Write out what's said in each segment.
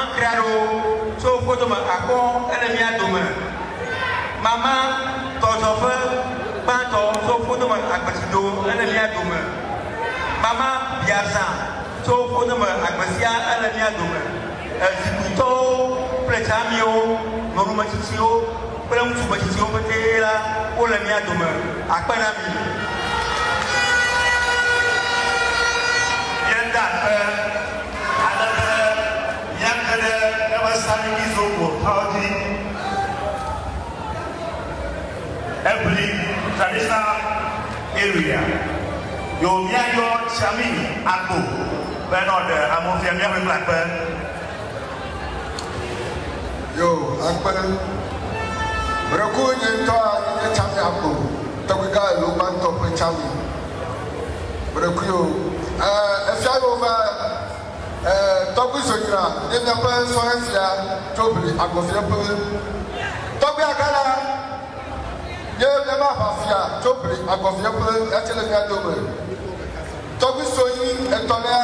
Mancraro, so photo Macon, enemy at Doma. Mama, Tosofer, Panto, so photo Macasido, enemy at Doma. Mama, Biasa, so photo Macasia, enemy at Doma. Ziputo, Pretamio, Norumacio, Premutumacio, Matera, Olamia Doma, Aquanami. Yanda. Every traditional area, you hear your Chami Abu, when on the Amofia Blackburn. Yo, Akban, Braku, you talk in the Chami Abu, Toga, Luban, Top, Chami. Braku, if I over. Tobu Sonia, in the Pern Sohefia, Tobri, Agofia, Toby Agala, Yama Hafia, Tobri, Agofia, Atelia Dober, Toby Soyi, and Tonia,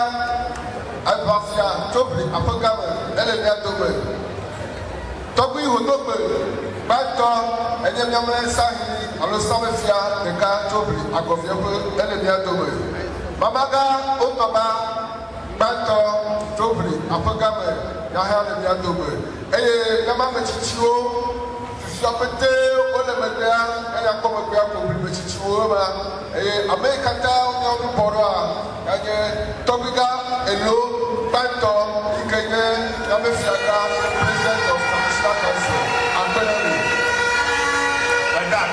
Agofia, Tobri, Apogama, Elia Dober, Toby Hodober, Baton, and Yama Sahi, Alosafia, the car, Tobri, Agofia, Elia Dober, Mamaga, Otaba. Bato, Tobri, Apagame, Yahan and Yadobe. Eh, Namama Chicho, Shopete, Olamada, and a common grapple with Chichuoma, a American town, Young Bora, and Tobiga, and Lo, Bato, Ikane, Yamafiaga, President of National Council, and Penary. And that,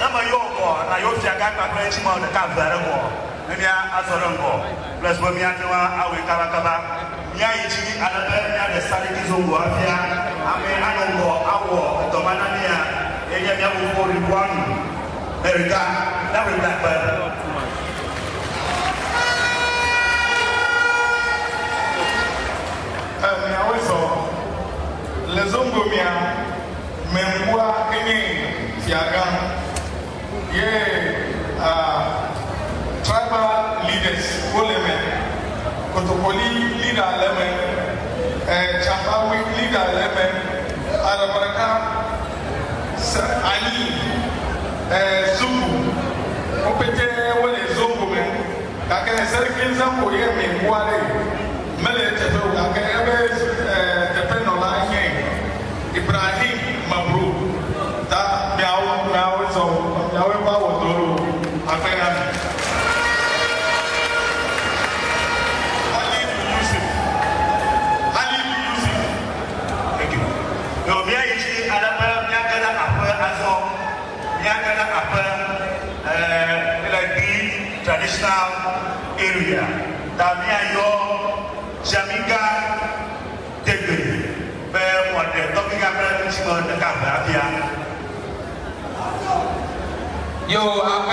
Namayoko, and I hope you got my question on the camp very well. Azorongo, plus Bomiatwa, Awe Karakaba, Yaichi, and the Salikizo, Ame Anongo, Awo, Tomanania, Yamu 41, Erika, that will blackbird. Les Zombomia, Membois, Kene, Tiaga, tribal leaders, Oleme, Kotopoli leader Leme, Chapawi leader Leme, Arabaraka, Ali, Zubu, Opete, Wale Zombume, Kaka Serkin Zambo Yemi, Wale, Mele Tepe, Kaka depend on Ibrahim Mabru, that Biao, so Yawa Wadoro, Afenami. Traditional area, Damia yo, Jamaica, Tegri, where what the topic of the Cambia. Yo, I'm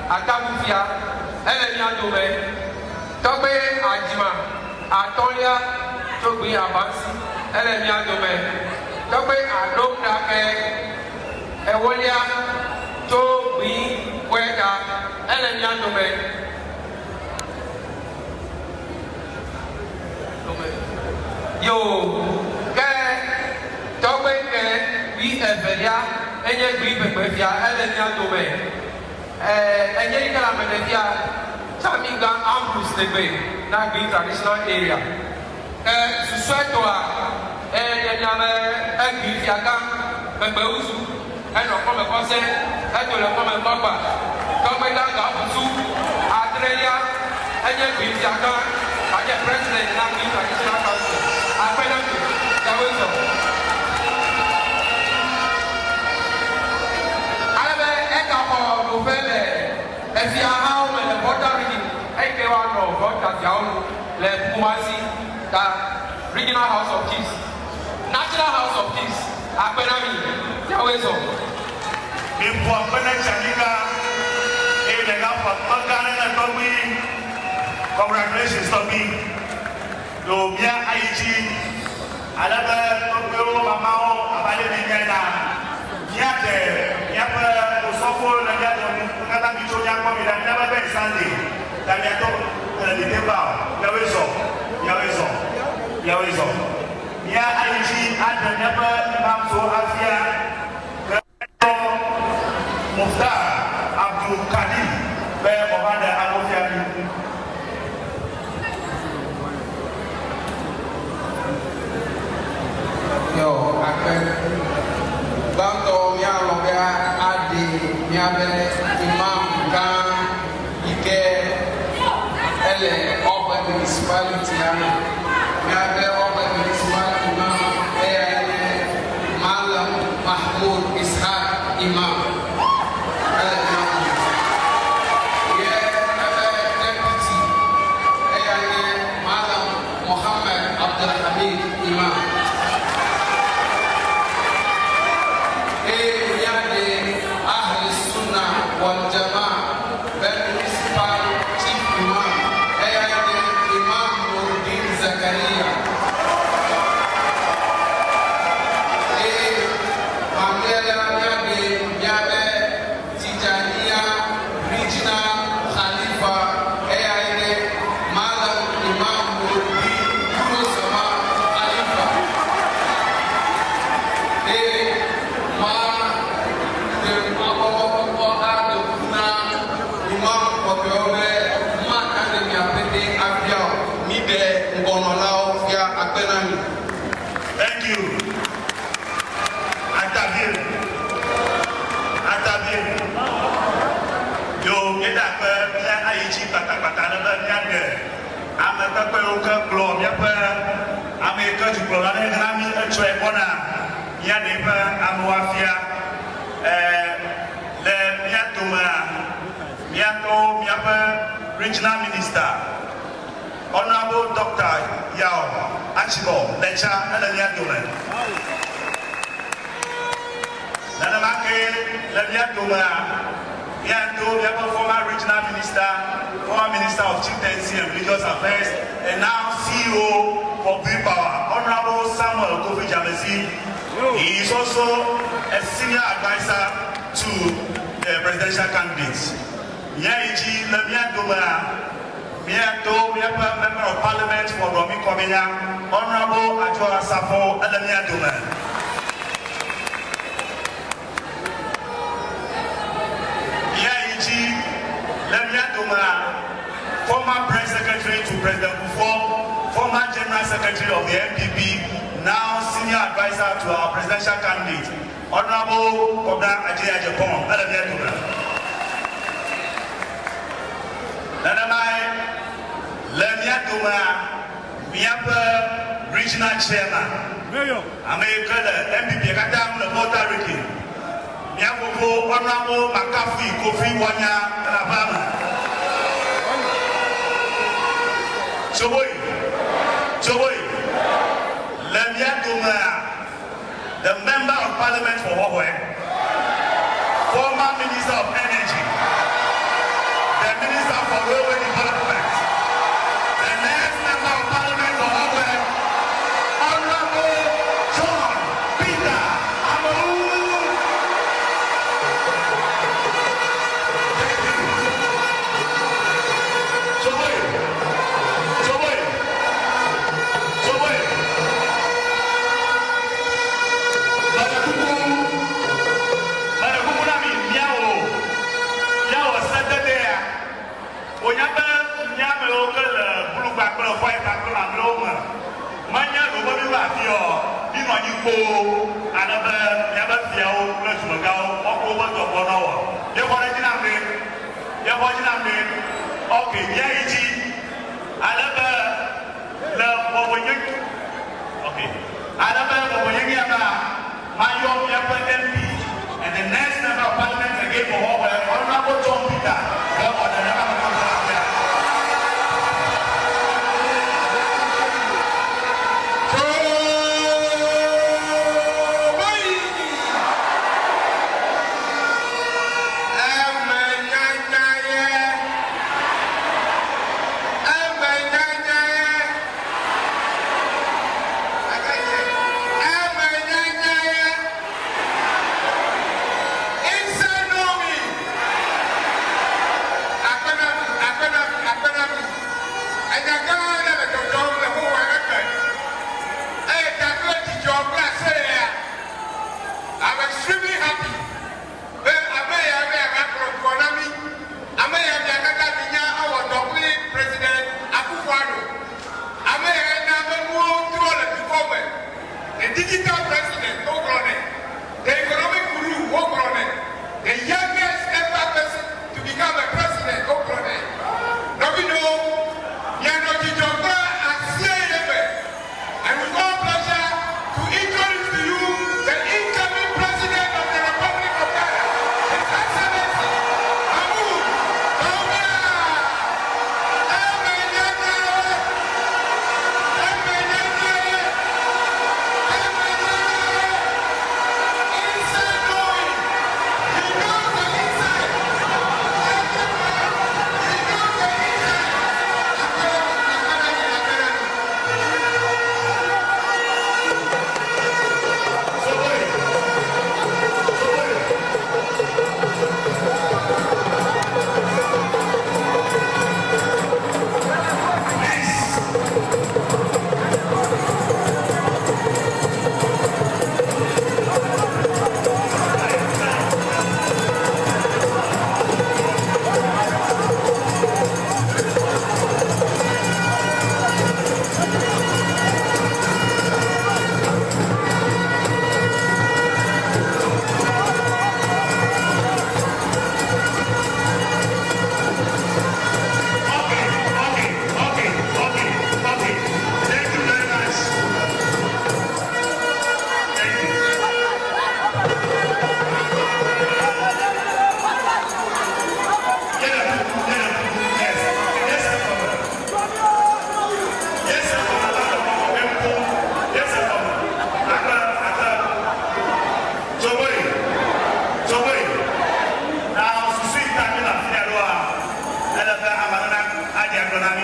Atabufia, Elenia Dome, Tobe Atoya to be abansi elemia dome to be adom dake ewolia to be kweda elemia dome yo ke to be ke bi evelia enye bi bebefia elemia dome enye ikala menefia Samiga Ambrose Nebe, na be traditional area. Suswetoa, Yame, Gifiaga, Bebeusu, and a common person, and a common papa, Tomega, Su, Adrelia, and yet Gifiaga, and yet president, and be traditional council. I pay them to Jawizo. I have a echo of November. If you are home in the Volta region, I came out of Volta Regione, the Regional House of Peace, National House of Peace, Apenami, Yawezo. Before Penachanika, in the Gulf of Magana and Tommy, congratulations, Tommy. Lumia Aiji, another Tokyo, Mamao, Abale Nigana, Yate, Yapa, Sofo, Nagano. Never been Sunday. That we are talking the about Yawizo. Yeah, I see at the never Imam so Afia Muftar Abdul Kadim, where Mohammed Abofia. Yo, I can Banto Yalobia Adi Yabe. Imam Gan Ike Ele Open Municipality Yabe Open Municipality Imam Malam Mahmoud Ishaq Imam Deputy Malam Muhammad Abdul Hamid Imam Jamaa, Municipal Chief Imam, Imam Nuruddin Zakaria. Mandela Yabe Tijania Regional Khalifa, Malam Imam Nuruddin Kurosama Khalifa. Thank you. Atabir. Yo, kita apa? Yang aiji kata-kata nama yang Amerika peruka belum ya apa? Amerika juga ada yang kami cuci bona. Yang apa? Amuafia. Le miatuma, miapa regional minister. Honorable Dr. Yao Achibo, lecturer at the Liatuma. Nanamake, Liatuma, Yanto, former regional minister, former minister of chieftaincy and religious affairs, and now CEO for Blue Power, Honorable Samuel Kofi Jamesi. He is also a senior advisor to the presidential candidates. Yaiji, Liatuma. Member of Parliament for Romi Komenya, Honorable Ajwa Safo Adamia Duma. Yaiji Lemia Duma, former Press Secretary to President Kufuor, former General Secretary of the MPP, now Senior Advisor to our presidential candidate, Honorable Kobda Ajaya Japon Adamia Duma. Nanamai Lemia Duma, Miapa Regional Chairman, America, MPP, Katam, the Volte Regione, Miapo, Honorable Makafi, Kofi Wanya, Alabama. Choboi, Lemia Duma, the Member of Parliament for Wahwe, former Minister of Energy, the Minister for Railway Development, the next Member of Parliament back of fight back from Roma. Manya, the woman back here, you know, you go, another never feel, let's go, walk over to 1 hour. You're watching a bit, okay, yeah, another love over you. Okay, another over you, my young MP, and the next member of parliament again for Honorable John Peter. Digital president, no running. The economic guru, no running. The youngest ever person to become a president, no running. Now we know, Yano Jijomba and CIFA. And with all pleasure to introduce to you the incoming president of the Republic of Ghana, His Excellency, Bawumia.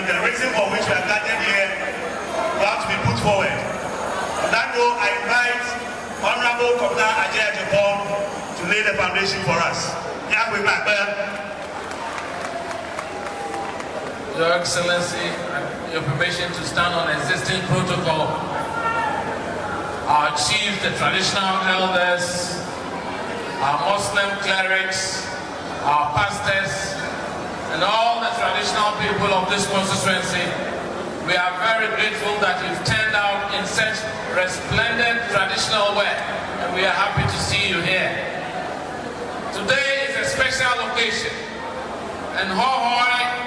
The reason for which we are gathered here will have to be put forward. On that note, I invite Honorable Governor Ajay Japan to lay the foundation for us. Your Excellency, your permission to stand on existing protocol. Our chiefs, the traditional elders, our Muslim clerics, our pastors, and all the traditional people of this constituency, we are very grateful that you've turned out in such resplendent traditional wear, and we are happy to see you here. Today is a special occasion, and Hohoi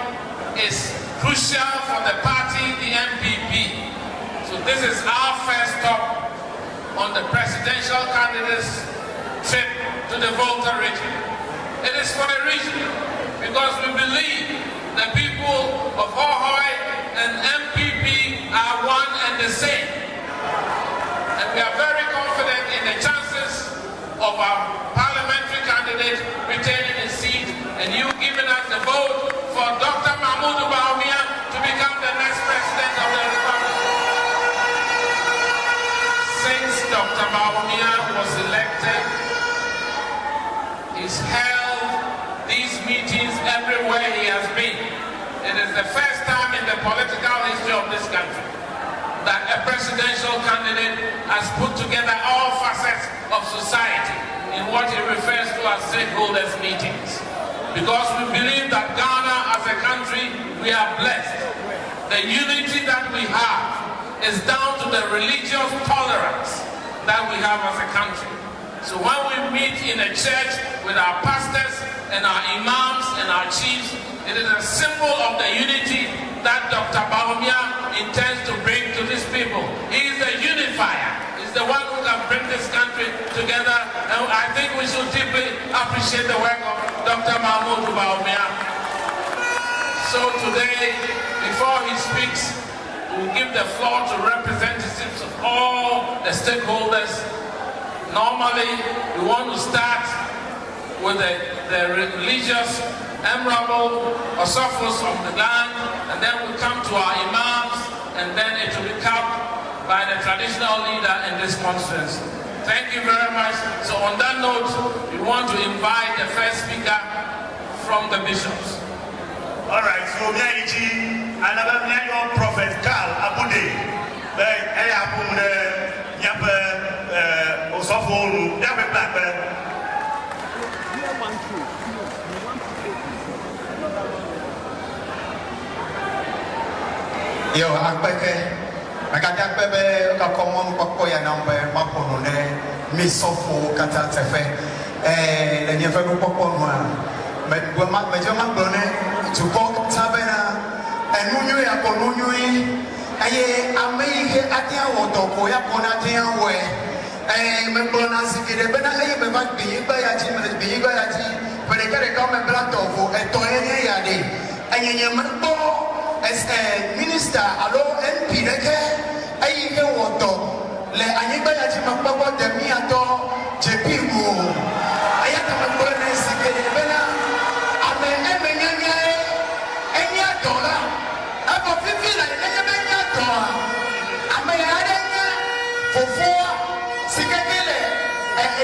is crucial for the party, the MPP. So this is our first stop on the presidential candidates' trip to the Volta region. It is for a reason, because we believe the people of Hohoi and MPP are one and the same. And we are very confident in the chances of our parliamentary candidate retaining his seat, and you giving us the vote for Dr. Bawumia to become the next president of the Republic. Since Dr. Bawumia was elected, he's held these meetings everywhere he has been. It is the first time in the political history of this country that a presidential candidate has put together all facets of society in what he refers to as stakeholders meetings. Because we believe that Ghana as a country, we are blessed. the unity that we have is down to the religious tolerance that we have as a country. So when we meet in a church with our pastors and our imams and our chiefs, it is a symbol of the unity that Dr. Bawumia intends to bring to these people. He is a unifier. He's the one who can bring this country together, and I think we should deeply appreciate the work of Dr. Bawumia. So today, before he speaks, we'll give the floor to representatives of all the stakeholders. Normally, we want to start with the religious emirable or suffers from the land, and then we come to our imams, and then it will be capped by the traditional leader in this conference. Thank you very much. So on that note, we want to invite the first speaker from the bishops. All right, so we are here, and I'm Prophet Carl Abude. I have Osofo, Blackbird. Yo, akpeke, akadakpe be kakomon pakoya nambe maponone misofo kata tefe. Le nyefe bu poponwa. Me joma blone tuko tabena enunyu ya konunyu aye ameihe atia wotoko ya kona tia we. Me blona sikide bena aye be bak biyiba ya chi me biyiba ya chi. Pele kare ka me blatofo etoye ya de. Ayenye mbo minister alo MP deke ayi ke woto le anyigba ya ti mapabo demi ato JP go ayata mapabo na sikede bena ame emenyanya enya dola abo fifi la enya dola ame adenya fofo sikede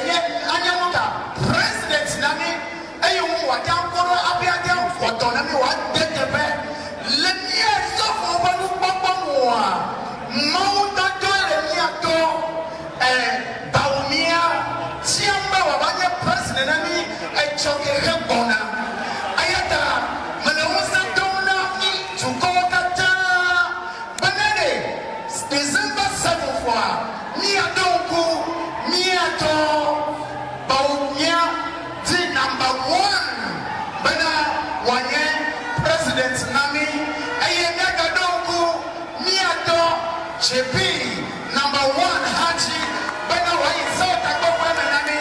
enye anyamuta president nami ayi wo watankoro abiade woto nami wa detebe Bawumia, Siamba, Wabanya, President, I choke a bona. Ayata, Manamusa Dona, to go Banane, December 7th, Miadoku, Miato, Bawumia, the number 1, Bana, Wanye, President Nami, Ayanadoku, Miato, JP, number 1, Haji, Bana Wai Sota Gopana Nami,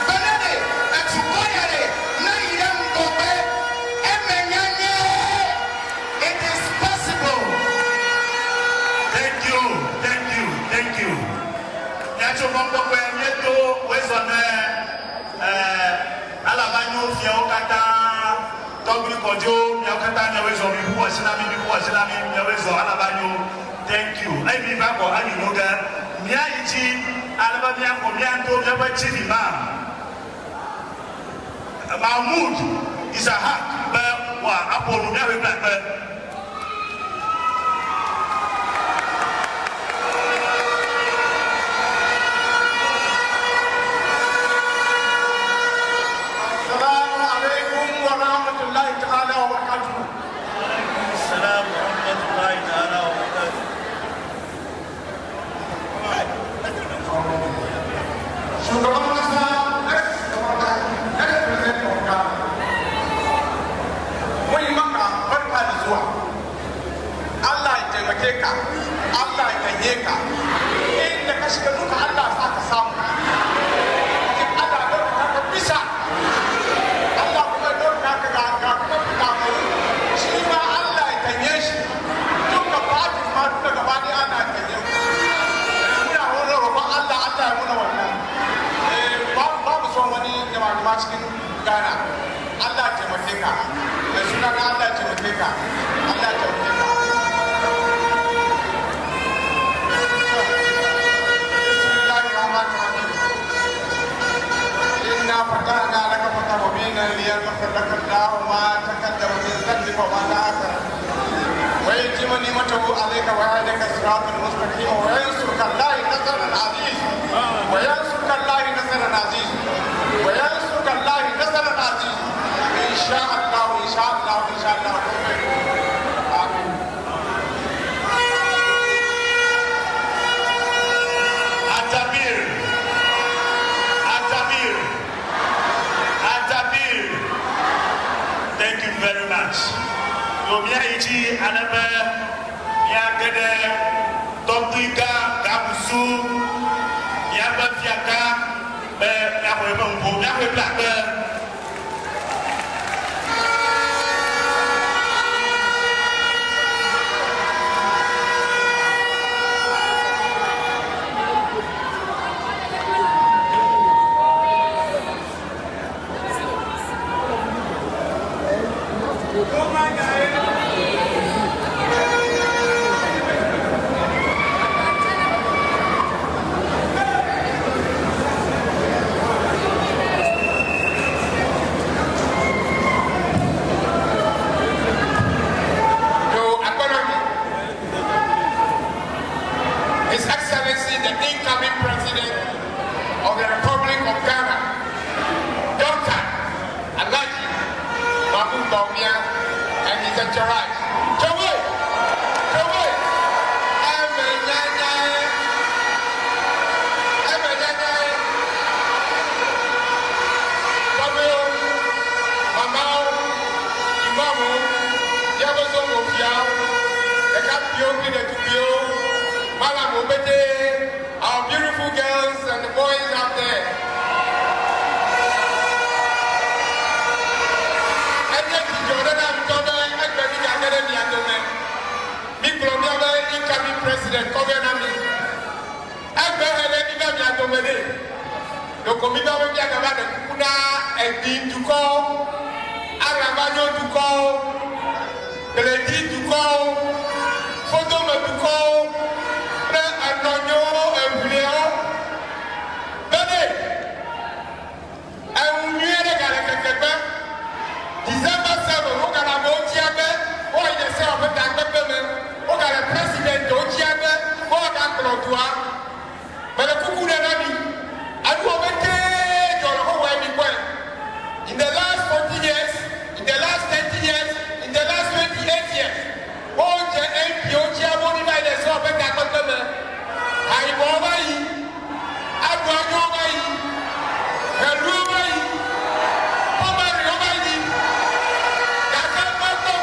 Banane, Atuboyare, Naidam Gobe, Emenyanye. It is possible. Thank you. Nacho Mambo Kwemeto, Wesone, Alabanyo, Fiokata, Tobi Kojo, Yakata, Yawezo, Wasilami, Yawezo, Alabanyo. Thank you. Let me back on any mother. Miaji, Alabama, Mianto, never chief imam. Mahmoud is a hack, but Apollo never blackbird. Assalamu alaikum wa rahmatullahi ta'ala wa barakatuh. Assalamu rahmatullahi ta'ala wa barakatuh. Shugaban kasa ex-president of Ghana, mun yi maka barka da zuwa. Allah ya taimake ka, Allah ya ganye ka, inda ka shiga duka Allah sa ka samu. Allah ya ɗauka ka bisa, Allah kuma ya ɗauka ka ga kuma fita mai. Shi ma Allah ya ganye shi, duka fatin ma duka gaba ɗaya ana ganye ku. Muna wani roƙon Allah ya muna wannan. Babu son wani jama'a cikin Ghana. Allah ya taimake ka. Da suna na Allah ya taimake ka. Allah ya taimake ka. Bismillahirrahmanirrahim. Inna fatahna laka fathan mubinan liyaghfira laka Allahu ma taqaddama min dhanbika wa ma ta'akhkhara. Wa yutimma ni'matahu 'alayka wa yahdika siratan mustaqima wa yansuruka Allahu nasran 'aziz. Wa yansuruka Allahu nasran 'aziz. Wa yansuruka Allahu nasran 'aziz. Insha Allah. Amin. miaiji anabe miagede topiga gabusu miabe fiaka be miawe mbo miawe blabe Bawumia and his entourage. Our beautiful girls and the boys out there. President Kovenami. Donc, on va bien avoir de Kuna et Dim du corps, Aravagno du corps, Beledi du corps, Fodome du corps, un oignon, un bléon. Venez, un nuit de Galacacaba, December 7, on a la moitié, on a des serres avec la même. On a le président d'Otiabe, on a Clodois, mais le coucou de l'ami, à nous avec in the last 40 years, in the last 30 years, in the last 28 years, on a Otiabe, on a des sortes avec la Cotome, à Ibovaï, à Guadovaï, à Louvaï, à Mariovaï, à Capato,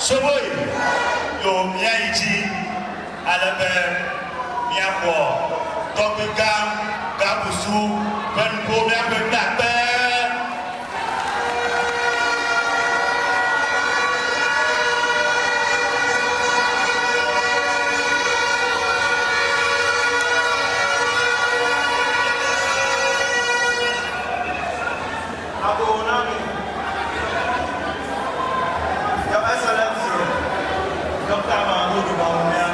Soboi, yo miaiji, alabe, miako, topigam, gabusu, penpo miabe blabe. Bawumia,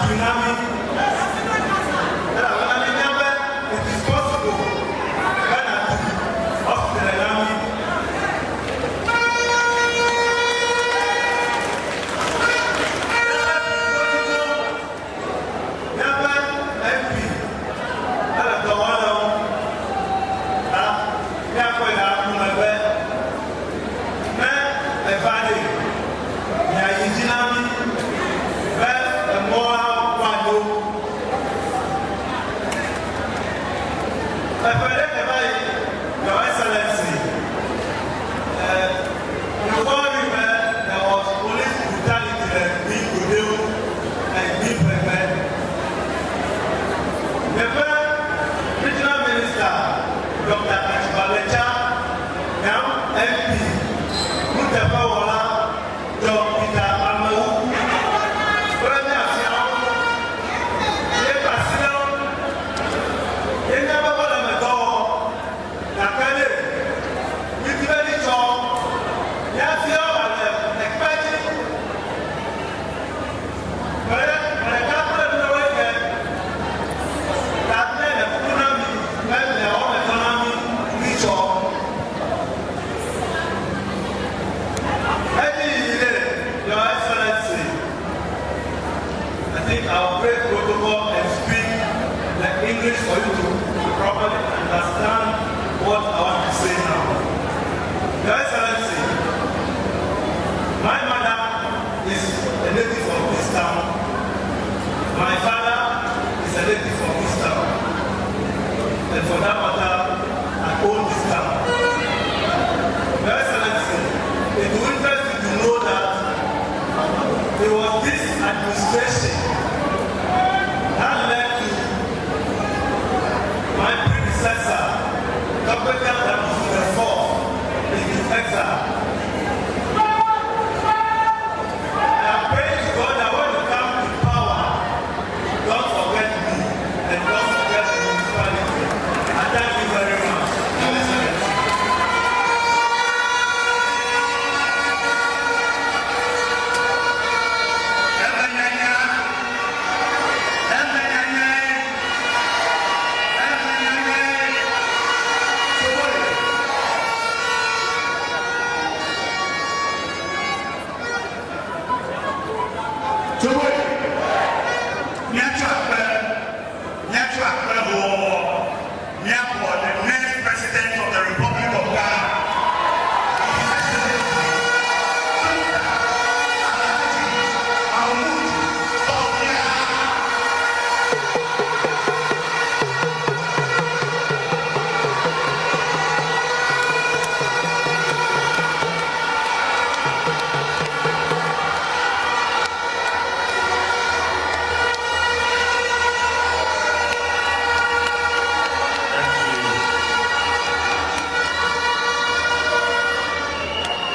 tsunami. It is possible. Ghana up to the tsunami. Your Excellency, you there was police brutality being produced and being prepared. The regional minister, Dr. Achibalecha, now MP, Mutefawala, Dr. Peter Amewu, I'll break protocol and speak the English for you to properly understand what I want to say now. Your Excellency, my mother is a native of this town. My father is a native of this town. And for that matter, I own this town. Your Excellency, it will interest you to know that there was this administration that led to my predecessor, Dr. Ghananews the fourth, in his exile. I pray to God that when you come to power, don't forget me and don't forget the municipality. I thank you very much. Your Excellency.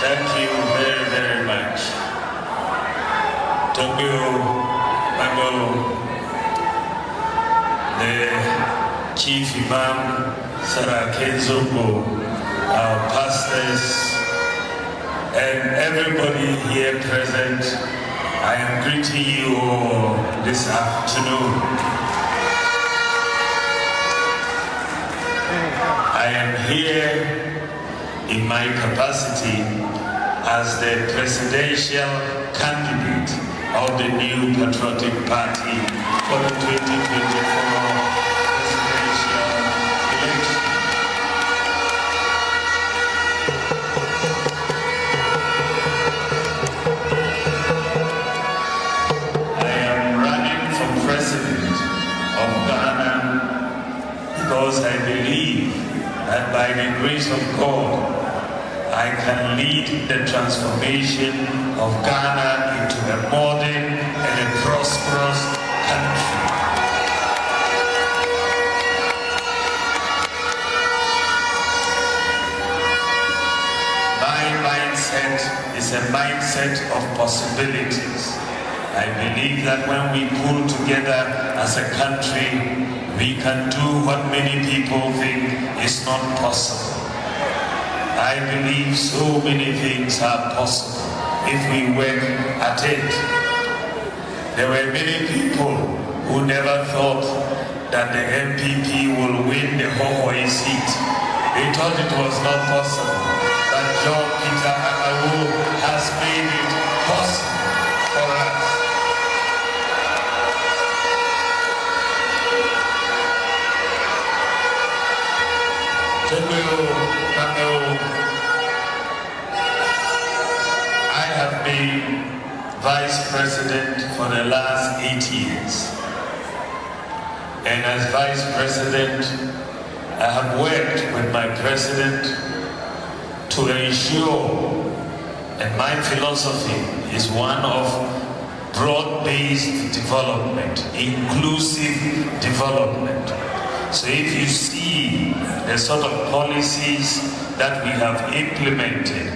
Thank you very, very much. Tokyo, Bango, the Chief Imam, Sarah Kenzoko, our pastors, and everybody here present, I am greeting you all this afternoon. I am here in my capacity as the presidential candidate of the new Patriotic Party for the 2024 presidential election. I am running for president of Ghana because I believe that by the grace of God, I can lead the transformation of Ghana into a modern and a prosperous country. My mindset is a mindset of possibilities. I believe that when we pull together as a country, we can do what many people think is not possible. I believe so many things are possible if we work at it. There were many people who never thought that the MPP will win the Hohoi seat. They thought it was not possible. But John Peter Amaru has made it possible for us. I have been Vice President for the last 8 years. And as Vice President, I have worked with my President to ensure, and my philosophy is one of broad-based development, inclusive development. So if you see the sort of policies that we have implemented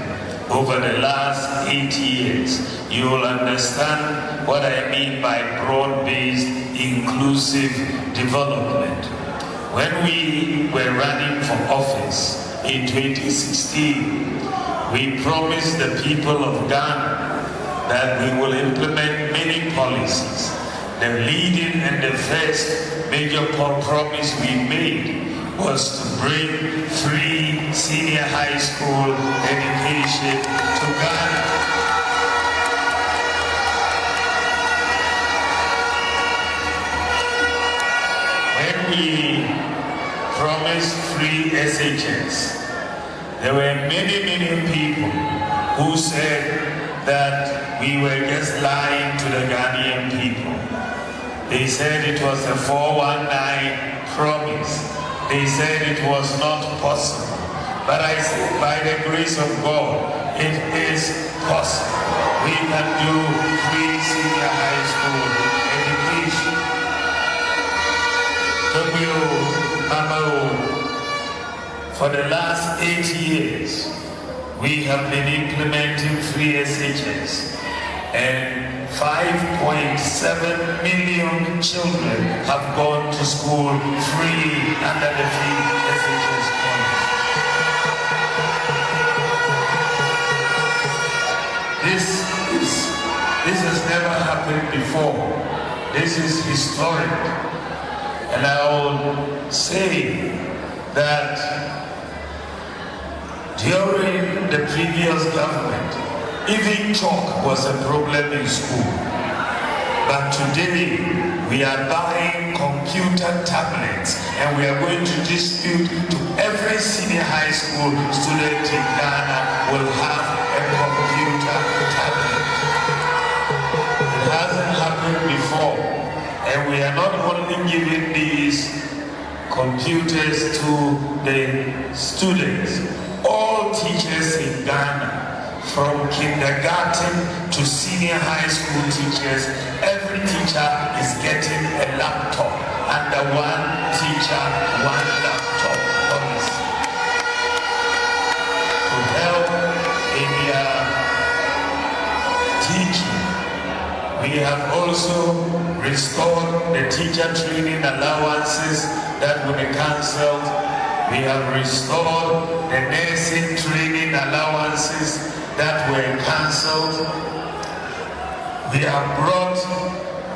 over the last 8 years, you will understand what I mean by broad-based inclusive development. When we were running for office in 2016, we promised the people of Ghana that we will implement many policies. The leading and the first major promise we made was to bring free senior high school education to Ghana. When we promised free SHS, there were many people who said that we were just lying to the Ghanaian people. They said it was a 419 promise. They said it was not possible. But I said, by the grace of God, it is possible. We can do free senior high school education. For the last 8 years, we have been implementing free SHS, and 5.7 million children have gone to school free under the free SHS policy. This has never happened before. This is historic. And I will say that during the previous government, even chalk was a problem in school. But today, we are buying computer tablets, and we are going to distribute to every senior high school student in Ghana will have a computer tablet. It hasn't happened before, and we are not only giving these computers to the students. All teachers in Ghana, from kindergarten to senior high school teachers, every teacher is getting a laptop, under one teacher, one laptop policy to help in their teaching. We have also restored the teacher training allowances that were cancelled. We have restored the nursing training allowances that were cancelled. We have brought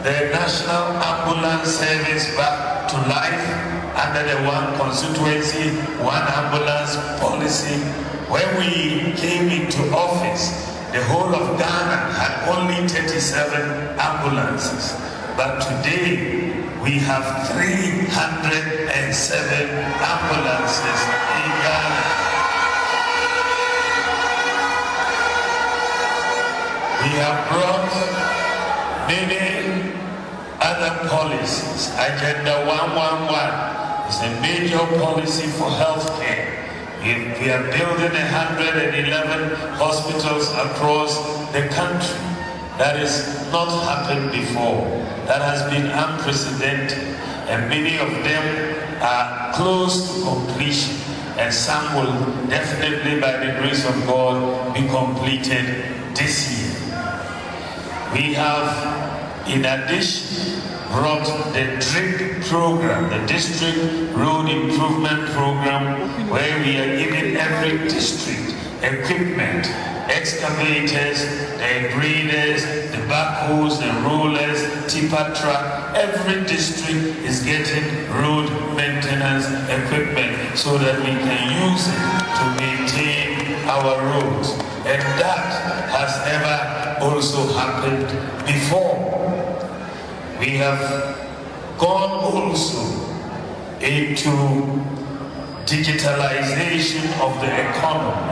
the National Ambulance Service back to life under the one constituency, one ambulance policy. When we came into office, the whole of Ghana had only 37 ambulances. But today, we have 307 ambulances in Ghana. We have brought many other policies. Agenda 111 is a major policy for healthcare. We are building 111 hospitals across the country. That has not happened before. That has been unprecedented, and many of them are close to completion, and some will definitely, by the grace of God, be completed this year. We have, in addition, brought the DRIP program, the District Road Improvement Program, where we are giving every district equipment, excavators, the graders, the backhoes, the rollers, tipper truck. Every district is getting road maintenance equipment so that we can use it to maintain our roads. And that has never also happened before. We have gone also into digitalization of the economy.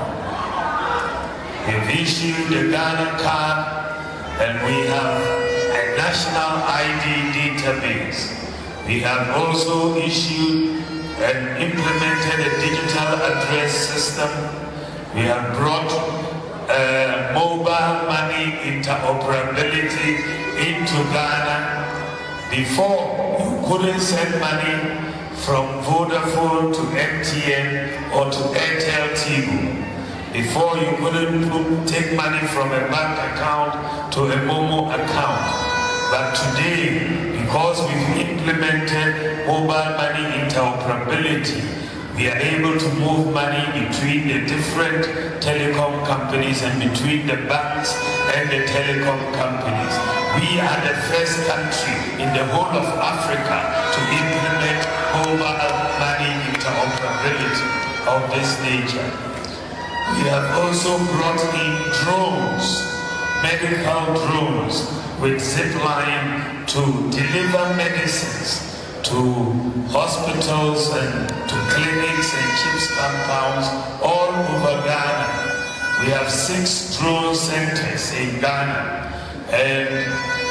We've issued the Ghana card and we have a national ID database. We have also issued and implemented a digital address system. We have brought mobile money interoperability into Ghana. Before, you couldn't send money from Vodafone to MTN or to Airtel TV. Before, you couldn't take money from a bank account to a Momo account. But today, because we've implemented mobile money interoperability, we are able to move money between the different telecom companies and between the banks and the telecom companies. We are the first country in the whole of Africa to implement mobile money interoperability of this nature. We have also brought in drones, medical drones with zipline to deliver medicines to hospitals and to clinics and CHIPS compounds all over Ghana. We have 6 drone centers in Ghana and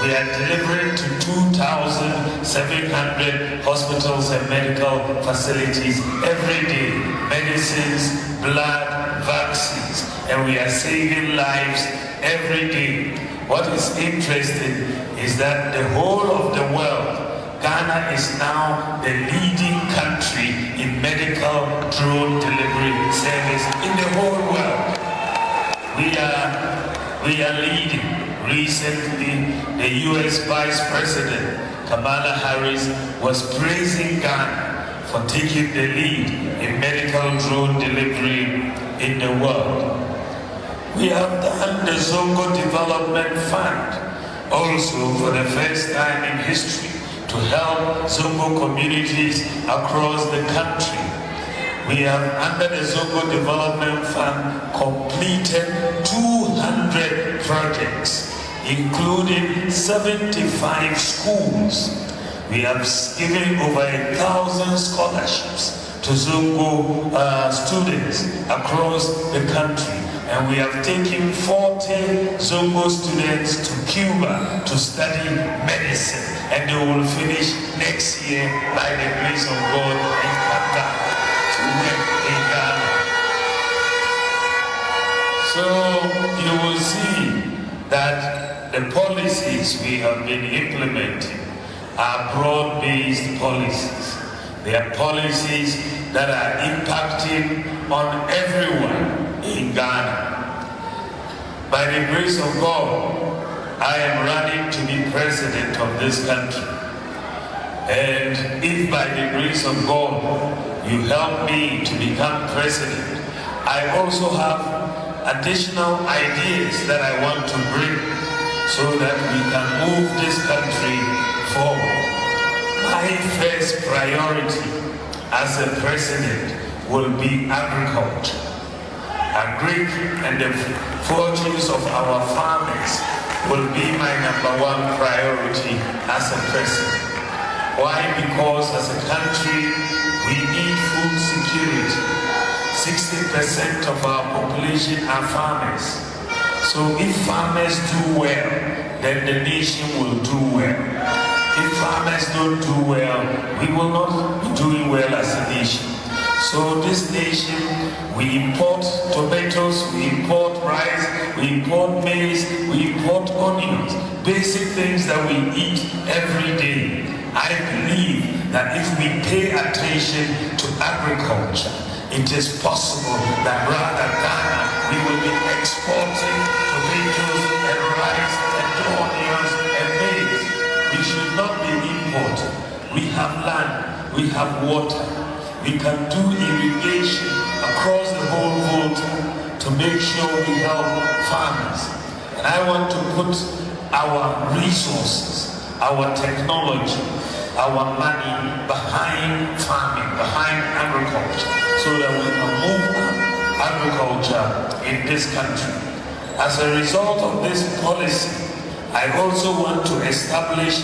we are delivering to 2,700 hospitals and medical facilities every day, medicines, blood, vaccines, and we are saving lives every day. What is interesting is that the whole of the world, Ghana is now the leading country in medical drone delivery service in the whole world. We are leading. Recently, the US Vice President Kamala Harris was praising Ghana for taking the lead in medical drone delivery in the world. We have done the Zongo Development Fund also for the first time in history to help Zongo communities across the country. We have, under the Zongo Development Fund, completed 200 projects, including 75 schools. We have given over 1,000 scholarships to Zongo students across the country. And we have taken 40 Zongo students to Cuba to study medicine. And they will finish next year by the grace of God and come back to work in Ghana. So you will see that the policies we have been implementing are broad-based policies. They are policies that are impacting on everyone in Ghana. By the grace of God, I am running to be president of this country. And if by the grace of God you help me to become president, I also have additional ideas that I want to bring so that we can move this country forward. My first priority as a president will be agriculture. Agric and the fortunes of our farmers will be my #1 priority as a president. Why? Because as a country, we need food security. 60% of our population are farmers. So if farmers do well, then the nation will do well. If farmers don't do well, we will not be doing well as a nation. So this nation, we import tomatoes, we import rice, we import maize, we import onions, basic things that we eat every day. I believe that if we pay attention to agriculture, it is possible that rather Ghana, we will be exporting tomatoes and rice and onions and maize. We should not be importing. We have land, we have water. We can do irrigation across the whole Volta to to make sure we help farmers. And I want to put our resources, our technology, our money behind farming, behind agriculture, so that we can move up agriculture in this country. As a result of this policy, I also want to establish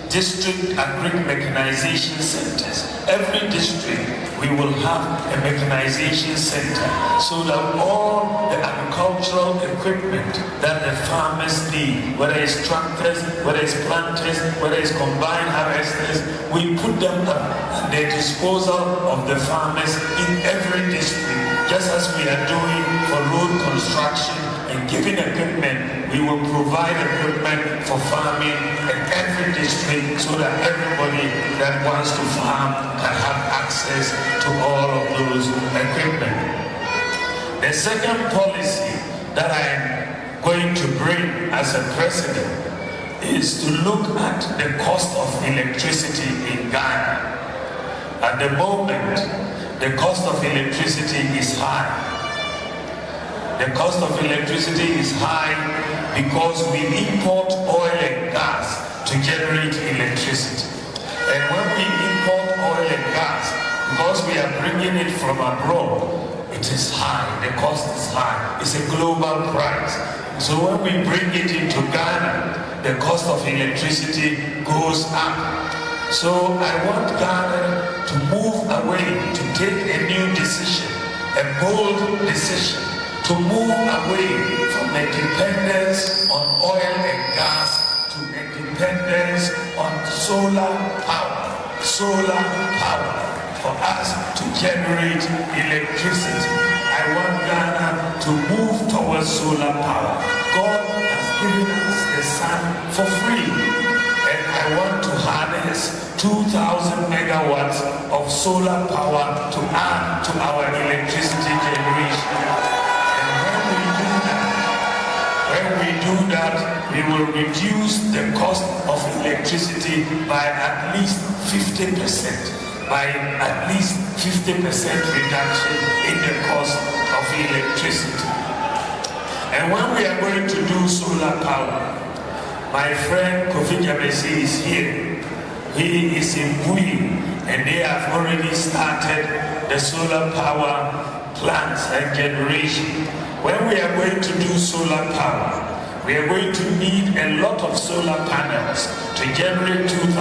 district agri mechanization centers. Every district, we will have a mechanization center so that all the agricultural equipment that the farmers need, whether it's tractors, whether it's planters, whether it's combined harvesters, we put them at the disposal of the farmers in every district, just as we are doing for road construction and giving equipment. We will provide equipment for farming in every district so that everybody that wants to farm can have access to all of those equipment. The second policy that I'm going to bring as a president is to look at the cost of electricity in Ghana. At the moment, the cost of electricity is high. The cost of electricity is high because we import oil and gas to generate electricity. And when we import oil and gas, because we are bringing it from abroad, it is high. The cost is high. It's a global price. So when we bring it into Ghana, the cost of electricity goes up. So I want Ghana to move away, to take a new decision, a bold decision, to move away from a dependence on oil and gas to a dependence on solar power for us to generate electricity. I want Ghana to move towards solar power. God has given us the sun for free, and I want to harness 2,000 megawatts of solar power to add to our electricity generation. When we do that, we will reduce the cost of electricity by at least 50%. By at least 50% reduction in the cost of electricity. And when we are going to do solar power, my friend Kofi Jabesi is here. He is in Bui, and they have already started the solar power plants and generation. When we are going to do solar power, we are going to need a lot of solar panels to generate 2,000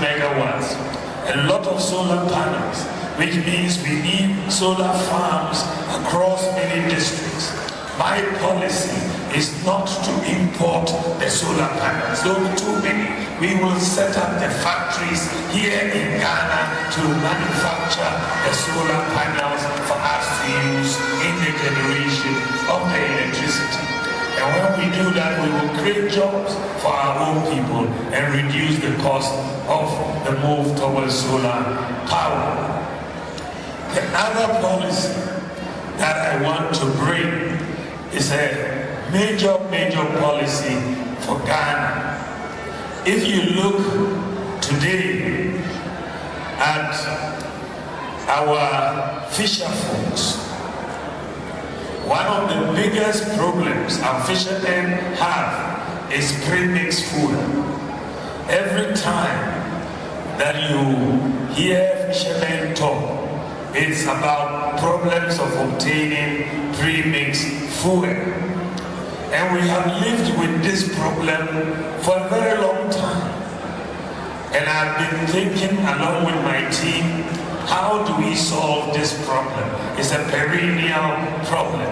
megawatts. A lot of solar panels, which means we need solar farms across many districts. My policy is not to import the solar panels. There will be too many. We will set up the factories here in Ghana to manufacture the solar panels for us to use in the generation of the electricity. And when we do that, we will create jobs for our own people and reduce the cost of the move towards solar power. The other policy that I want to bring is a major policy for Ghana. If you look today at our fisher folks, one of the biggest problems our fishermen have is premixed food. Every time that you hear fishermen talk, it's about problems of obtaining premixed food. And we have lived with this problem for a very long time. And I've been thinking along with my team, how do we solve this problem? It's a perennial problem.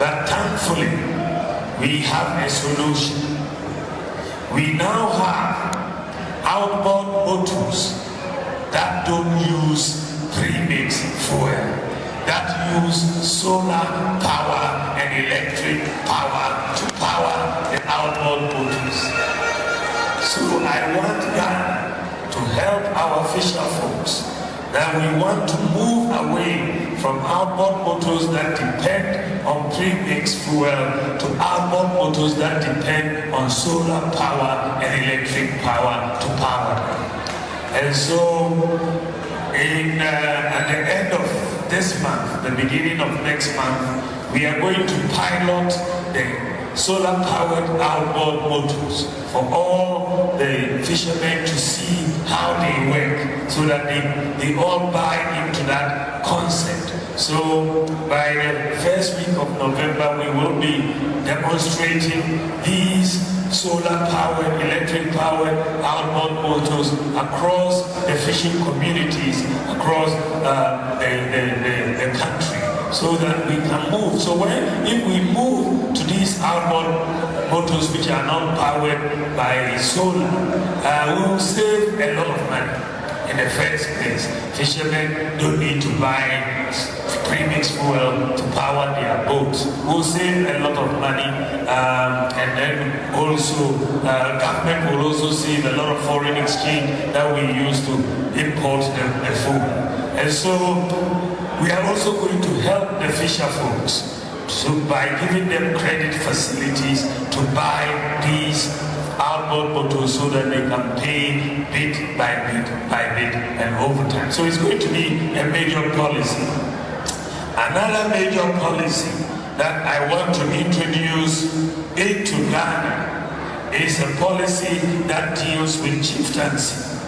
But thankfully, we have a solution. We now have outboard bottles that don't use premixed fuel, that use solar power and electric power to power the outboard bottles. So I want Ghana to help our fisher folks, that we want to move away from outboard motors that depend on premixed fuel to outboard motors that depend on solar power and electric power to power them. And so at the end of this month, the beginning of next month, we are going to pilot the solar-powered outboard motors for all the fishermen to see how they work, so that they all buy into that concept. So by the first week of November, we will be demonstrating these solar-powered, electric-powered outboard motors across the fishing communities, across the country, so that we can move. So if we move to these outboard motors which are not powered by solar, we will save a lot of money. In the first place, fishermen don't need to buy premix fuel to power their boats. We'll save a lot of money, and then also government will also save a lot of foreign exchange that we use to import the food. And so we are also going to help the fisher folks, so by giving them credit facilities to buy these outboard motors, so that they can pay bit by bit and over time. So it's going to be a major policy. Another major policy that I want to introduce into Ghana is a policy that deals with chieftaincy.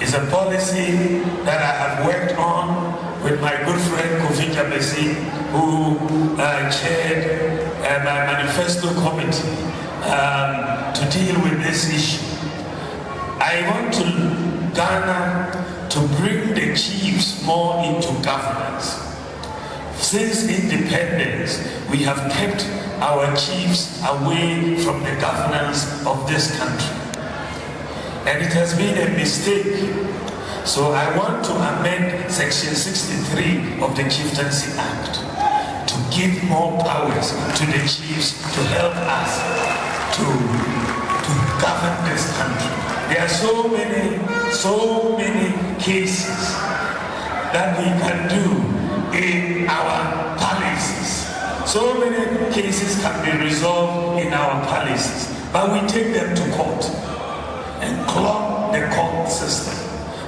It's a policy that I have worked on with my good friend Kofi Jabesi, who chaired my manifesto committee to deal with this issue. I want Ghana to bring the chiefs more into governance. Since independence, we have kept our chiefs away from the governance of this country. And it has been a mistake. So I want to amend Section 63 of the Chieftaincy Act to give more powers to the chiefs to help us to govern this country. There are so many cases that we can do in our palaces. So many cases can be resolved in our palaces, but we take them to court and clog the court system.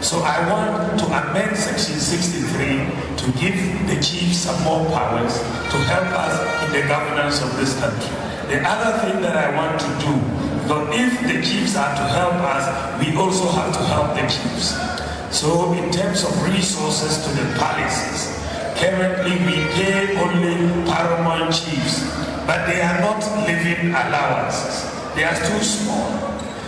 So I want to amend Section 63 to give the chiefs some more powers to help us in the governance of this country. The other thing that I want to do, because if the chiefs are to help us, we also have to help the chiefs. So in terms of resources to the palaces, currently we pay only paramount chiefs, but they are not living allowances. They are too small.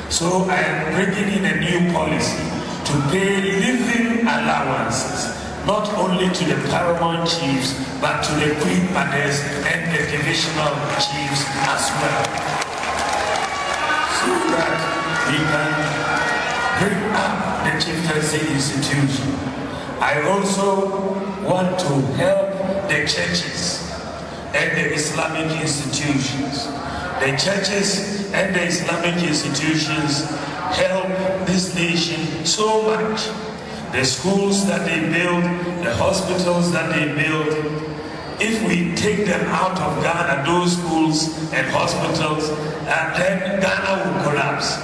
So I am bringing in a new policy to pay living allowances, not only to the paramount chiefs, but to the queen mothers and the divisional chiefs as well, so that we can bring up the chieftaincy institution. I also want to help the churches and the Islamic institutions. The churches and the Islamic institutions help this nation so much. The schools that they build, the hospitals that they build, if we take them out of Ghana, those schools and hospitals, then Ghana will collapse.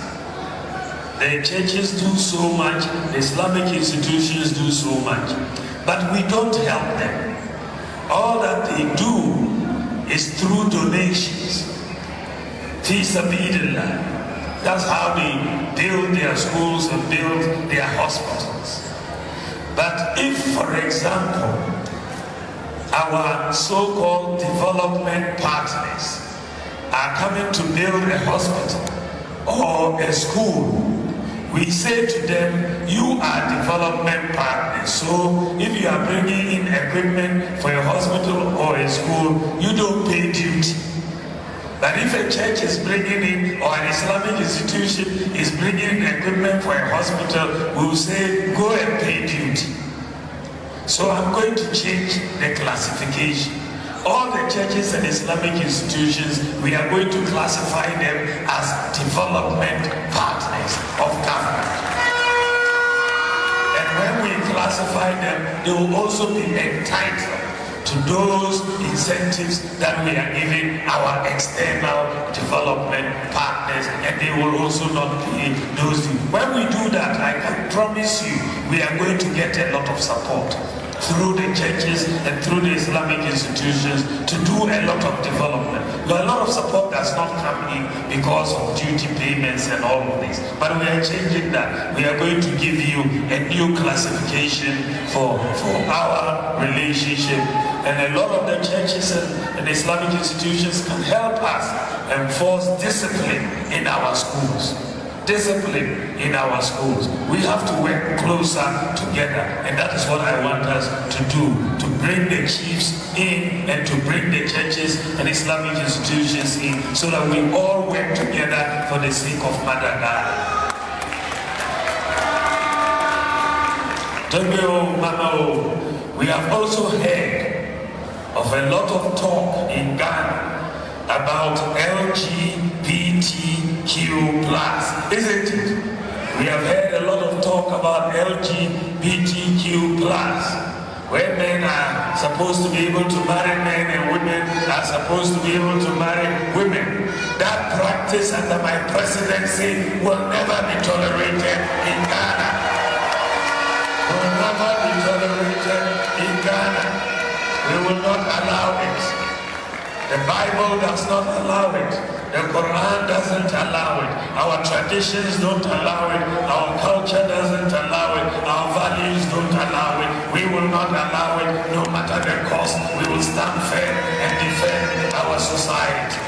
The churches do so much, the Islamic institutions do so much, but we don't help them. All that they do is through donations. Fi sabilillah. That's how they build their schools and build their hospitals. But if, for example, our so-called development partners are coming to build a hospital or a school, we say to them, you are development partners. So if you are bringing in equipment for a hospital or a school, you don't pay duty. But if a church is bringing in, or an Islamic institution is bringing in equipment for a hospital, we will say, go and pay duty. So I'm going to change the classification. All the churches and Islamic institutions, we are going to classify them as development partners of government. And when we classify them, they will also be entitled to those incentives that we are giving our external development partners, and they will also not pay those dues. When we do that, I can promise you, we are going to get a lot of support through the churches and through the Islamic institutions to do a lot of development. But a lot of support does not come in because of duty payments and all of this. But we are changing that. We are going to give you a new classification for our relationship. And a lot of the churches and Islamic institutions can help us enforce discipline in our schools. Discipline in our schools. We have to work closer together, and that is what I want us to do, to bring the chiefs in and to bring the churches and Islamic institutions in so that we all work together for the sake of Mother God. We have also heard of a lot of talk in Ghana about LGBTQ+, isn't it? We have heard a lot of talk about LGBTQ+, where men are supposed to be able to marry men and women are supposed to be able to marry women. That practice under my presidency will never be tolerated in Ghana. Will never be tolerated in Ghana. We will not allow it. The Bible does not allow it. The Quran doesn't allow it. Our traditions don't allow it. Our culture doesn't allow it. Our values don't allow it. We will not allow it no matter the cost. We will stand firm and defend our society.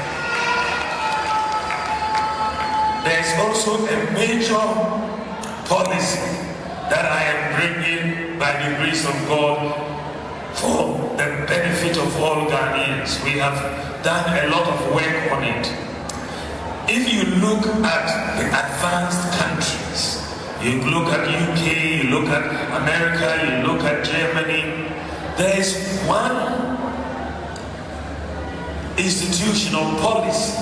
There is also a major policy that I am bringing by the grace of God for the benefit of all Ghanaians. We have done a lot of work on it. If you look at the advanced countries, you look at UK, you look at America, you look at Germany, there is one institutional policy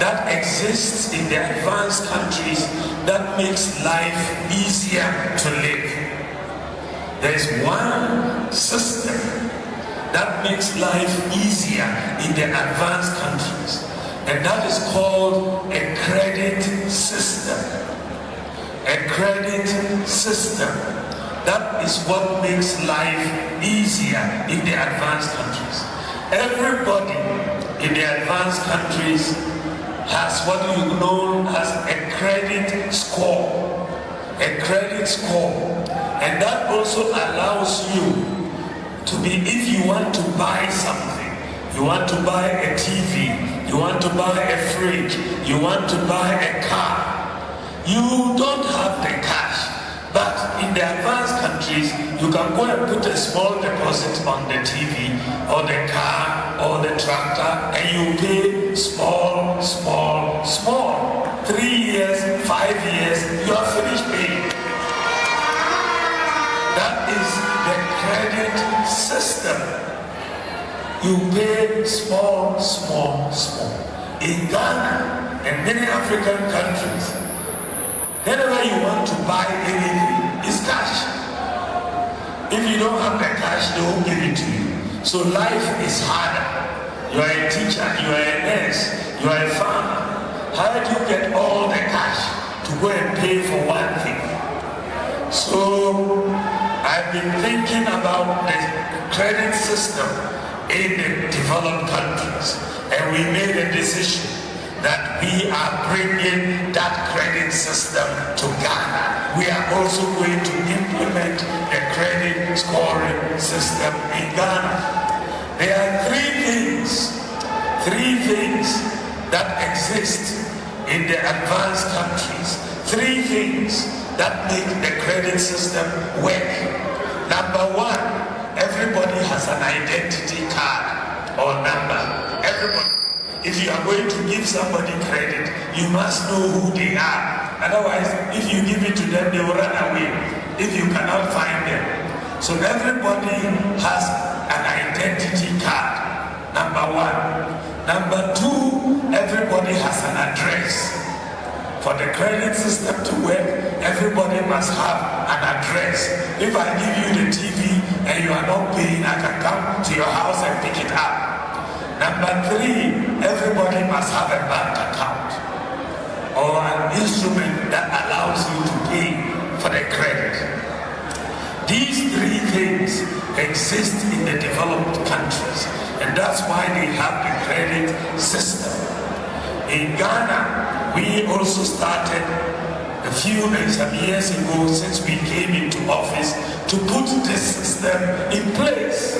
that exists in the advanced countries that makes life easier to live. There is one system that makes life easier in the advanced countries, and that is called a credit system. A credit system. That is what makes life easier in the advanced countries. Everybody in the advanced countries has what you know as a credit score. A credit score. And that also allows you to be, if you want to buy something, you want to buy a TV, you want to buy a fridge, you want to buy a car, you don't have the cash. But in the advanced countries, you can go and put a small deposit on the TV or the car or the tractor, and you pay small. 3 years, 5 years, you are finished paying. That is the credit system. You pay small. In Ghana and many African countries, whenever you want to buy anything, it's cash. If you don't have the cash, they won't give it to you. So life is harder. You are a teacher, you are a nurse, you are a farmer. How do you get all the cash to go and pay for one thing? So I've been thinking about the credit system in the developed countries, and we made a decision that we are bringing that credit system to Ghana. We are also going to implement the credit scoring system in Ghana. There are three things that exist in the advanced countries. Three things that make the credit system work. Number one, everybody has an identity card or number. Everybody. If you are going to give somebody credit, you must know who they are. Otherwise, if you give it to them, they will run away if you cannot find them. So everybody has an identity card. Number one. Number two, everybody has an address. For the credit system to work, everybody must have an address. If I give you the TV and you are not paying, I can come to your house and pick it up. Number three, everybody must have a bank account or an instrument that allows you to pay for the credit. These three things exist in the developed countries, and that's why they have the credit system. In Ghana, we also started some years ago, since we came into office, to put this system in place.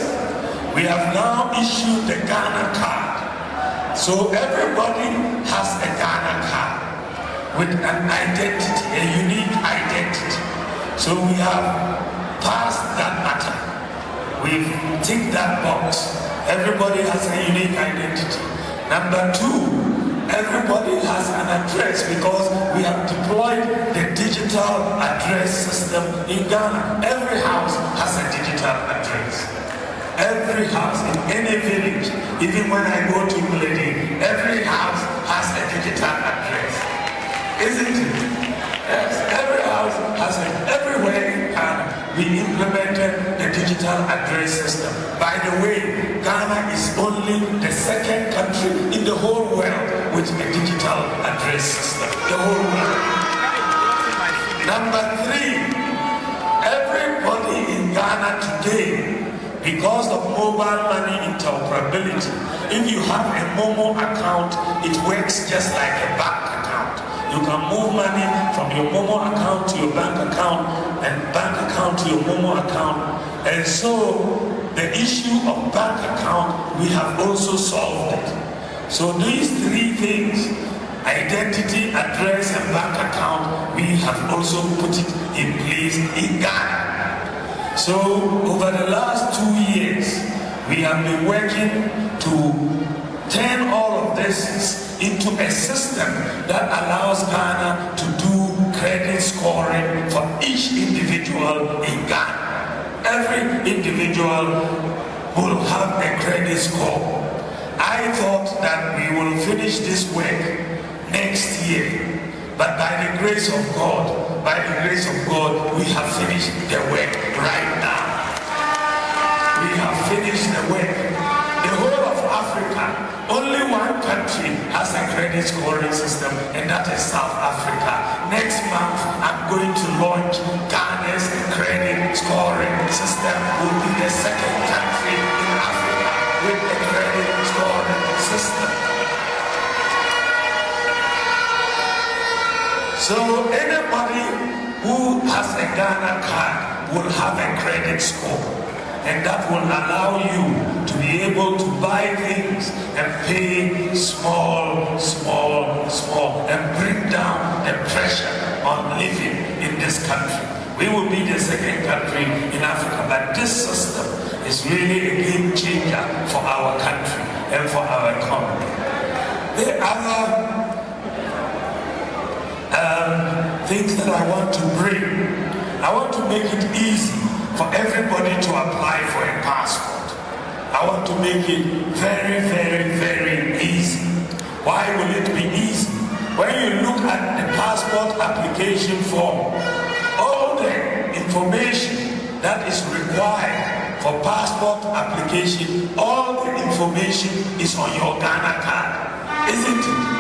We have now issued the Ghana card. So everybody has a Ghana card with an identity, a unique identity. So we have passed that matter. We've ticked that box. Everybody has a unique identity. Number two, everybody has an address because we have deployed the digital address system in Ghana. Every house has a digital address. Every house in any village, even when I go to Muledi, every house has a digital address. Isn't it? Yes, every house has it. Everywhere we implemented the digital address system. By the way, Ghana is only the second country in the whole world with a digital address system. The whole world. Number three, everybody in Ghana today, because of mobile money interoperability, if you have a Momo account, it works just like a bank account. You can move money from your Momo account to your bank account, and bank account to your Momo account. And so the issue of bank account, we have also solved it. So these three things, identity, address, and bank account, we have also put it in place in Ghana. So over the last 2 years, we have been working to turn all of this into a system that allows Ghana to do credit scoring for each individual in Ghana. Every individual will have a credit score. I thought that we will finish this work next year, but by the grace of God, we have finished the work right now. We have finished the work. The whole of Africa, only one country has a credit scoring system, and that is South Africa. Next month, I'm going to launch Ghana's credit scoring system. Will be the second country in Africa with a credit scoring system. So anybody who has a Ghana card will have a credit score, and that will allow you to be able to buy things and pay small, and bring down the pressure on living in this country. We will be the second country in Africa, but this system is really a game changer for our country and for our economy. The other things that I want to bring, I want to make it easy for everybody to apply for a passport. I want to make it very easy. Why will it be easy? When you look at the passport application form, all the information that is required for passport application, all the information is on your Ghana card, isn't it?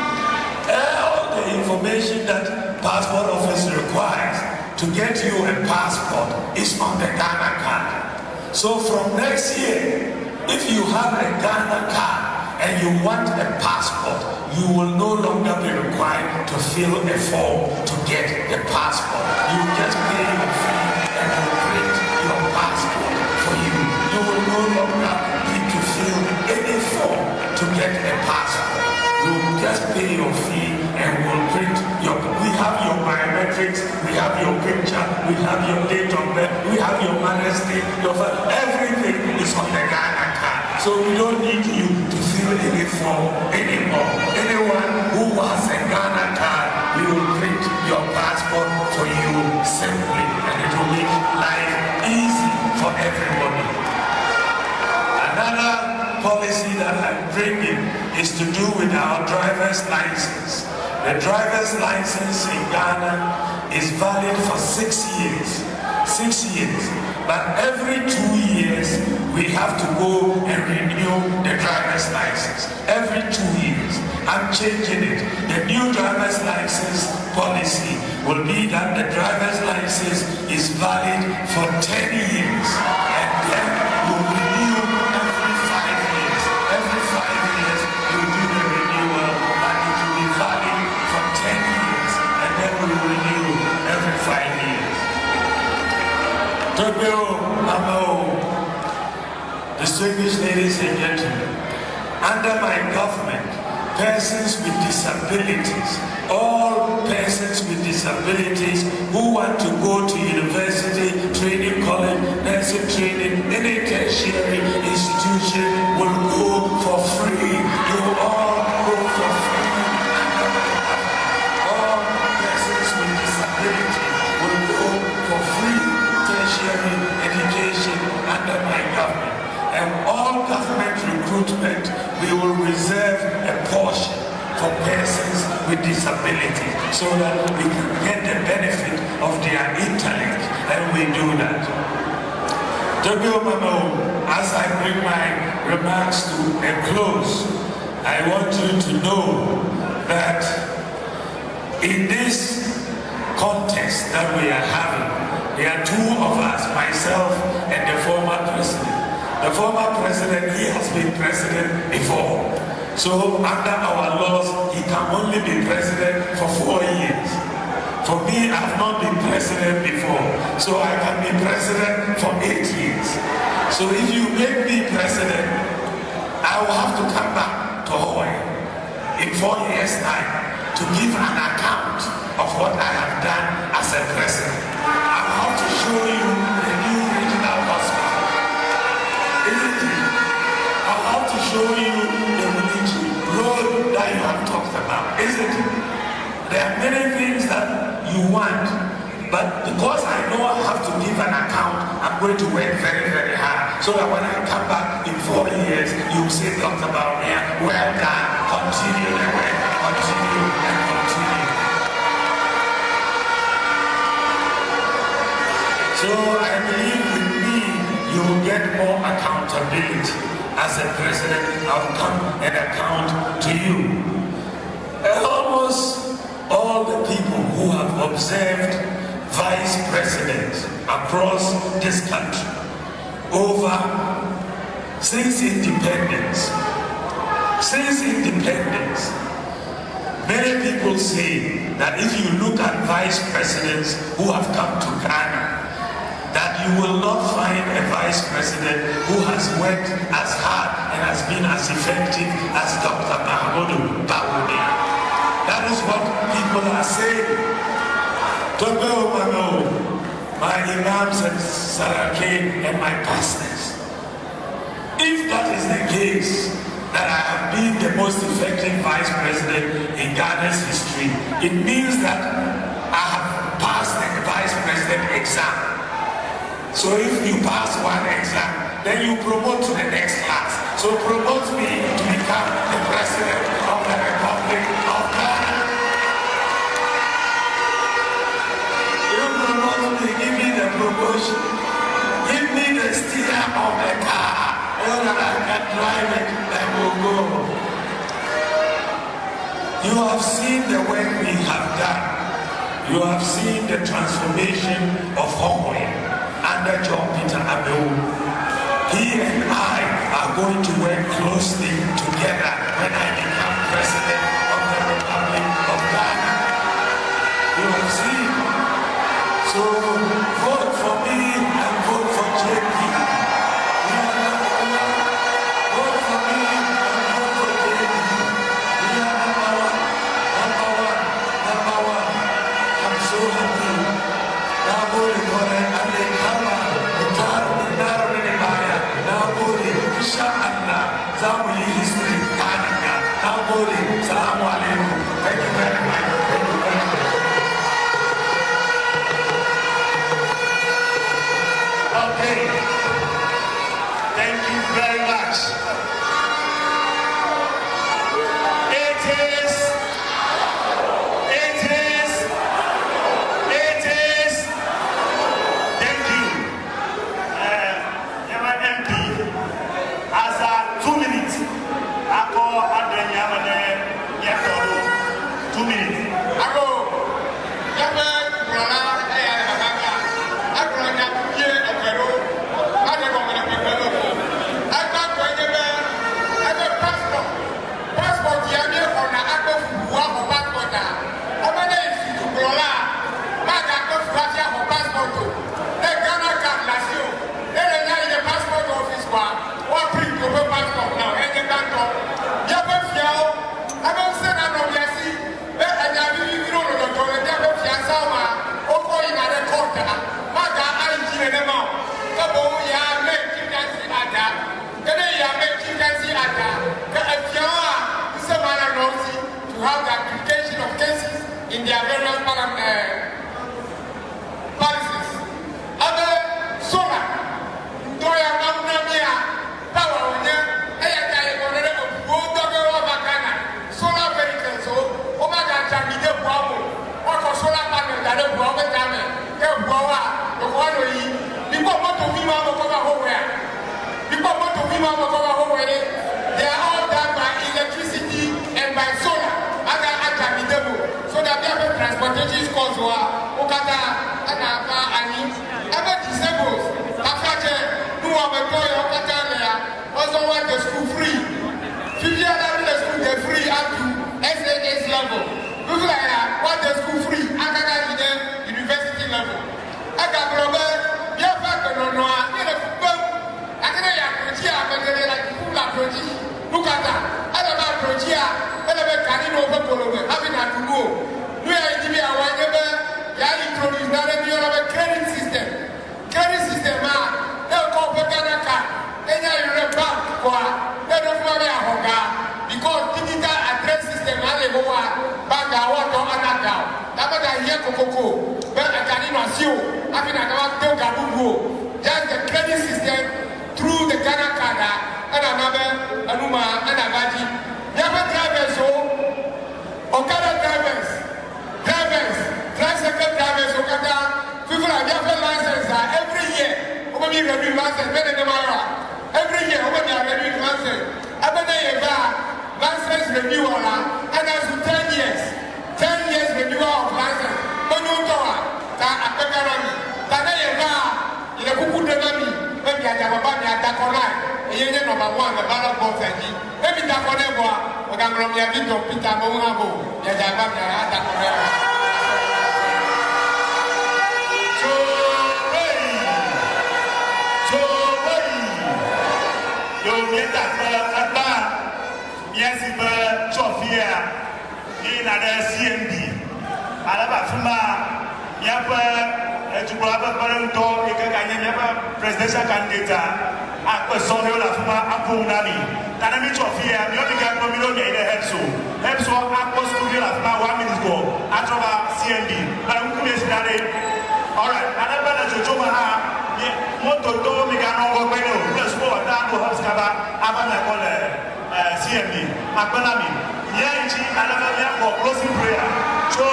All the information that passport office requires to get you a passport is on the Ghana card. So from next year, if you have a Ghana card and you want a passport, you will no longer be required to fill a form to get the passport. You just pay your fee and will print your passport for you. You will no longer need to fill any form to get a passport. You just pay your fee and we'll print your, we have your biometrics, we have your picture, we have your date of birth, we have your mother's name, everything is on the Ghana card. So we don't need you to fill any form anymore. Anyone who has a Ghana card, we will print your passport for you simply, and it will make life easy for everybody. Another policy that I'm bringing is to do with our driver's license. The driver's license in Ghana is valid for 6 years. 6 years. But every 2 years, we have to go and renew the driver's license. Every 2 years. I'm changing it. The new driver's license policy will be that the driver's license is valid for 10 years, and then we'll renew every 5 years. Every 5 years, you do the renewal, and it will be valid for 10 years, and then we'll renew every 5 years. Tokyo, Amo, distinguished ladies and gentlemen, under my government, persons with disabilities, all persons with disabilities who want to go to university, training college, nursing training, any tertiary institution will go for free. You will all go for free under my government. All persons with disabilities will go for free tertiary education under my government. And all government recruitment, we will reserve a portion for persons with disabilities so that we can get the benefit of their intellect, and we do that. Tokyo Mamo, as I bring my remarks to a close, I want you to know that in this context that we are having, there are two of us, myself and the former president. The former president, he has been president before. So under our laws, he can only be president for 4 years. For me, I have not been president before, so I can be president for 8 years. So if you make me president, I will have to come back to Hawaii in 4 years' time to give an account of what I have done as a president. I will have to show you the new regional hospital. I'll have to show you the road that you have talked about, isn't it? There are many things that you want, but because I know I have to give an account, I'm going to work very, very hard, so that when I come back in 4 years, you'll say, Dr. Bawumia, well done, continue the work, continue and continue. So I believe with me, you will get more accountability. As a president, I'll come and account to you. Almost all the people who have observed vice presidents across this country since independence, many people say that if you look at vice presidents who have come to Ghana, that you will not find a vice president who has worked as hard and has been as effective as Dr. Bawumia. That is what people are saying. My imams and Sarake and my pastors. If that is the case, that I have been the most effective vice president in Ghana's history, it means that I have passed the vice president exam. So if you pass one exam, then you promote to the next class. So promote me to become the president of the Republic of Ghana. You promote me, give me the promotion. Give me the steer of the car, so that I can drive it and we'll go. You have seen the work we have done. You have seen the transformation of Hawaii under John Peter Abew. He and I are going to work closely together when I become president of the Republic of Ghana. You have seen. So vote for me and vote for JP. Vote for me and vote for JP. We are number one. I'm so happy. Now vote for it. Thank you very much. Okay. Thank you very much. It is. Thank you. MP, as a 2 minutes, I call Adrian Yamane, 2 minutes. I go. buawa to ko no yi biko moto mi ma mo ko ba ho where biko moto mi ma mo ko ba ho where they are all done by electricity and by solar aga atamidebo so that they have transportation costs wa okata ana pa ani ebe disables akaje nu wa be to yo okata le also want the school free 50 other the school they free up to SAS level those like want the school free akaga the university level aga brobe ya fa no no a ile fukwe akene ya proji a begere la kula proji lukata ala ba proji a ele be kani no be polobe having a tugo nu ya jibi awanye be ya introduce na le bi be credit system a e ko be kana ka enya yure bank kwa e do fuma be ahoga because digital address system ale go wa bank a wa to anaga abada ye kokoko be akani no asio abi na ka to gabugo just the credit system through the Ghana card and another anuma anagaji ya be drivers so okada drivers tricycle drivers okada people are their license every year over me renew license better than every year over me renew license abana yeba license renewal and as 10 years renewal of license manu toa ta apekarami ta na yeba ile kukudemami ebi ajababa mi adakona eyenye number 1 the ballot box aji ebi dakone boa ogamrom ya bi don Peter mo ngabo ya jababa mi adakona yes, but Chofia in a CMD. Alabama, Yapa, to grab a parent dog, you can never presidential candidate. Aqua Sonio Lafuma, Apunami. Tanami Chofia, you began Pomino in the Hepso. Hepso, Aqua Studio Lafuma 1 minute ago, Atrova CMD. But I'm curious that all right, Alabama Jojomaha. Moto to Migano Gobeno, plus more than to Hoscava, Abana CMD, Apanami, Yanchi, Alabama for closing prayer. So